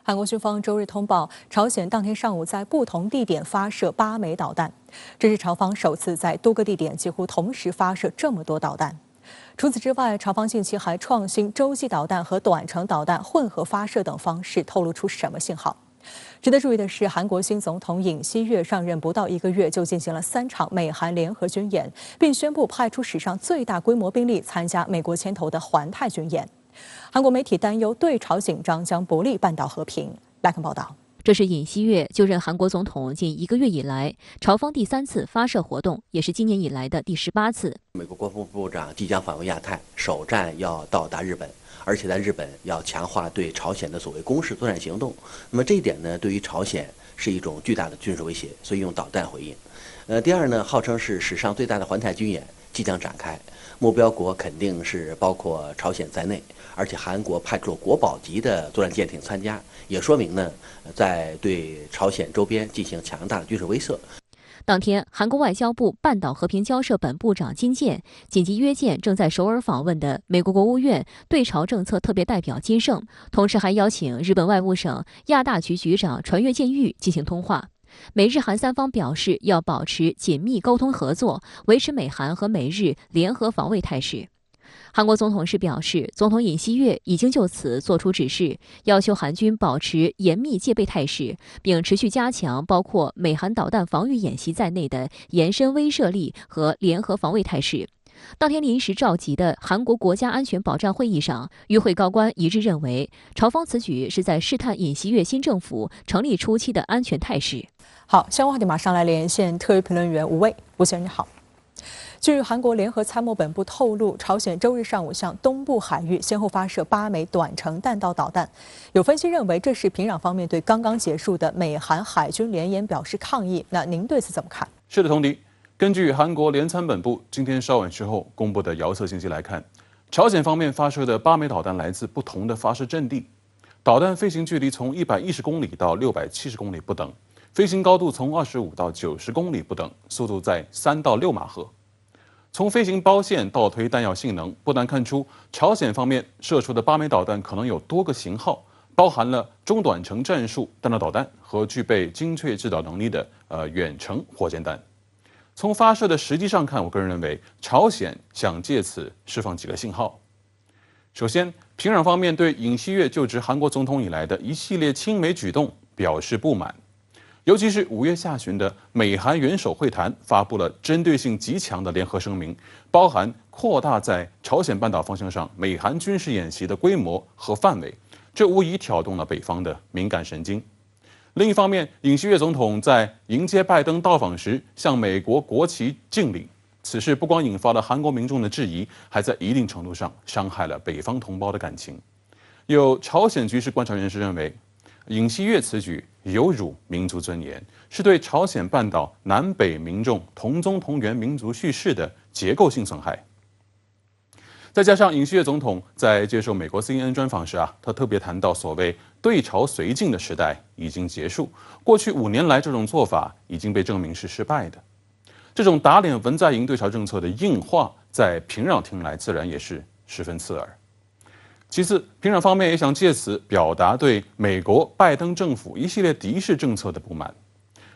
韩国军方周日通报，朝鲜当天上午在不同地点发射8枚导弹，这是朝方首次在多个地点几乎同时发射这么多导弹。除此之外，朝方近期还创新洲际导弹和短程导弹混合发射等方式，透露出什么信号？值得注意的是，韩国新总统尹锡悦上任不到1个月就进行了3场美韩联合军演，并宣布派出史上最大规模兵力参加美国牵头的环太军演。韩国媒体担忧对朝紧张将不利半岛和平。来看报道。这是尹锡悦就任韩国总统近1个月以来，朝方第3次发射活动，也是今年以来的第18次。美国国防部长即将访问亚太，首站要到达日本，而且在日本要强化对朝鲜的所谓攻势作战行动。那么这一点呢，对于朝鲜是一种巨大的军事威胁，所以用导弹回应。第二呢，号称是史上最大的环太军演即将展开，目标国肯定是包括朝鲜在内，而且韩国派出了国宝级的作战舰艇参加，也说明呢，在对朝鲜周边进行强大的军事威慑。当天，韩国外交部半岛和平交涉本部长金健紧急约见正在首尔访问的美国国务院对朝政策特别代表金盛，同时还邀请日本外务省亚大局局长船越健裕进行通话。美日韩3方表示要保持紧密沟通合作，维持美韩和美日联合防卫态势。韩国总统室表示，总统尹锡悦已经就此作出指示，要求韩军保持严密戒备态势，并持续加强包括美韩导弹防御演习在内的延伸威慑力和联合防卫态势。当天临时召集的韩国国家安全保障会议上，与会高官一致认为，朝方此举是在试探尹锡悦新政府成立初期的安全态势。好，相关话题马上来连线特约评论员吴卫。吴先生你好。据韩国联合参谋本部透露，朝鲜周日上午向东部海域先后发射8枚短程弹道导弹。有分析认为，这是平壤方面对刚刚结束的美韩海军联演表示抗议。那您对此怎么看？是的，童迪。根据韩国联参本部今天稍晚时候公布的遥测信息来看，朝鲜方面发射的8枚导弹来自不同的发射阵地，导弹飞行距离从110公里到670公里不等，飞行高度从25到90公里不等，速度在3到6马赫。从飞行包线倒推弹药性能，不难看出朝鲜方面射出的8枚导弹可能有多个型号，包含了中短程战术弹道导弹和具备精确制导能力的远程火箭弹。从发射的时机上看，我个人认为朝鲜想借此释放几个信号。首先，平壤方面对尹锡悦就职韩国总统以来的一系列亲美举动表示不满。尤其是5月下旬的美韩元首会谈，发布了针对性极强的联合声明，包含扩大在朝鲜半岛方向上美韩军事演习的规模和范围，这无疑挑动了北方的敏感神经。另一方面，尹锡悦总统在迎接拜登到访时向美国国旗敬礼，此事不光引发了韩国民众的质疑，还在一定程度上伤害了北方同胞的感情。有朝鲜局势观察人士认为，尹锡悦此举有辱民族尊严，是对朝鲜半岛南北民众同宗同源民族叙事的结构性损害。再加上尹锡悦总统在接受美国 CNN 专访时他特别谈到所谓对朝绥靖的时代已经结束，过去5年来这种做法已经被证明是失败的。这种打脸文在寅对朝政策的硬话，在平壤听来自然也是十分刺耳。其次，平壤方面也想借此表达对美国拜登政府一系列敌视政策的不满。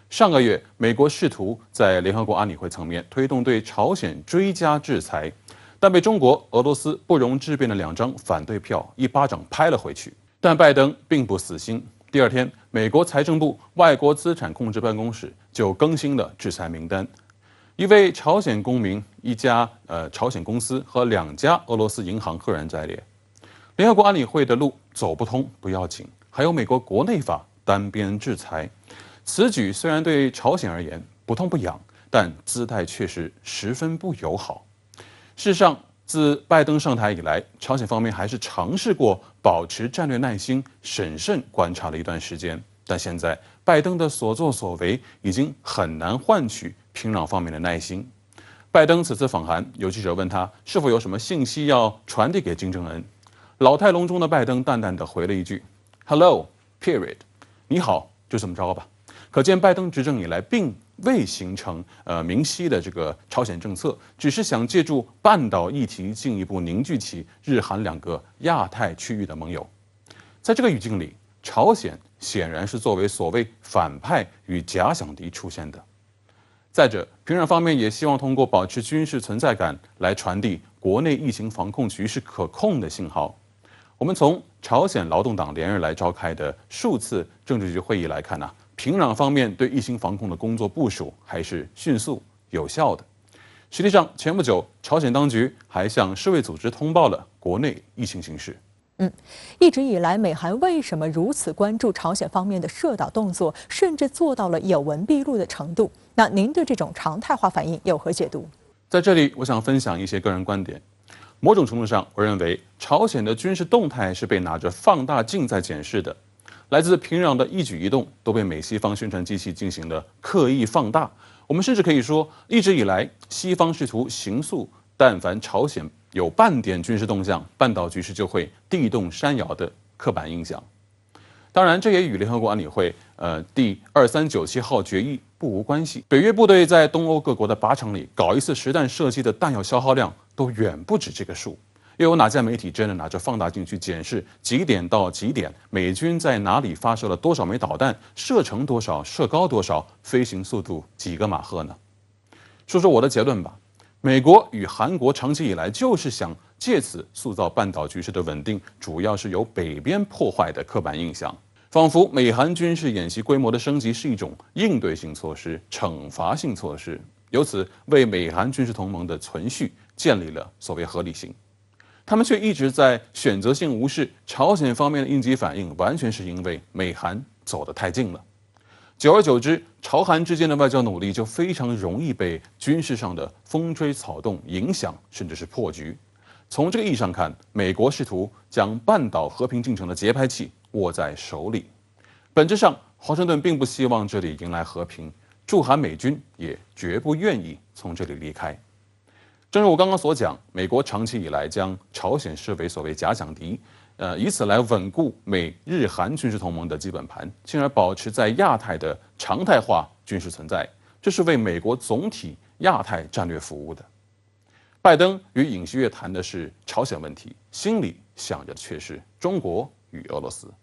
上个月，美国试图在联合国安理会层面推动对朝鲜追加制裁，但被中国、俄罗斯不容置辩的2张反对票一巴掌拍了回去。但拜登并不死心，第2天，美国财政部外国资产控制办公室就更新了制裁名单。一位朝鲜公民、1家朝鲜公司和2家俄罗斯银行赫然在列。联合国安理会的路走不通不要紧，还有美国国内法单边制裁。此举虽然对朝鲜而言不痛不痒，但姿态却是十分不友好。事实上，自拜登上台以来，朝鲜方面还是尝试过保持战略耐心，审慎观察了一段时间。但现在，拜登的所作所为已经很难换取平壤方面的耐心。拜登此次访韩，有记者问他是否有什么信息要传递给金正恩。老态龙钟的拜登淡淡地回了一句 "Hello, period， 你好，就这么着吧。可见拜登执政以来并未形成明晰的这个朝鲜政策，只是想借助半岛议题进一步凝聚起日韩2个亚太区域的盟友。在这个语境里，朝鲜显然是作为所谓反派与假想敌出现的。再者，平壤方面也希望通过保持军事存在感来传递国内疫情防控局势可控的信号。我们从朝鲜劳动党连日来召开的数次政治局会议来看呢，平壤方面对疫情防控的工作部署还是迅速有效的。实际上，前不久朝鲜当局还向世卫组织通报了国内疫情形势。一直以来，美韩为什么如此关注朝鲜方面的涉岛动作，甚至做到了有闻必录的程度？那您对这种常态化反应有何解读？在这里，我想分享一些个人观点。某种程度上，我认为朝鲜的军事动态是被拿着放大镜在检视的，来自平壤的一举一动都被美西方宣传机器进行了刻意放大。我们甚至可以说，一直以来，西方试图形塑但凡朝鲜有半点军事动向，半岛局势就会地动山摇的刻板印象。当然，这也与联合国安理会第2397号决议不无关系。北约部队在东欧各国的靶场里搞一次实弹射击的弹药消耗量都远不止这个数。又有哪家媒体真的拿着放大镜去检视几点到几点美军在哪里发射了多少枚导弹，射程多少，射高多少，飞行速度几个马赫呢？说说我的结论吧。美国与韩国长期以来就是想借此塑造半岛局势的稳定，主要是由北边破坏的刻板印象，仿佛美韩军事演习规模的升级是一种应对性措施、惩罚性措施，由此为美韩军事同盟的存续建立了所谓合理性。他们却一直在选择性无视朝鲜方面的应激反应，完全是因为美韩走得太近了。久而久之，朝韩之间的外交努力就非常容易被军事上的风吹草动影响，甚至是破局。从这个意义上看，美国试图将半岛和平进程的节拍器握在手里。本质上，华盛顿并不希望这里迎来和平，驻韩美军也绝不愿意从这里离开。正如我刚刚所讲，美国长期以来将朝鲜视为所谓假想敌，以此来稳固美日韩军事同盟的基本盘，进而保持在亚太的常态化军事存在，这是为美国总体亚太战略服务的。拜登与尹锡悦谈的是朝鲜问题，心里想着却是中国与俄罗斯。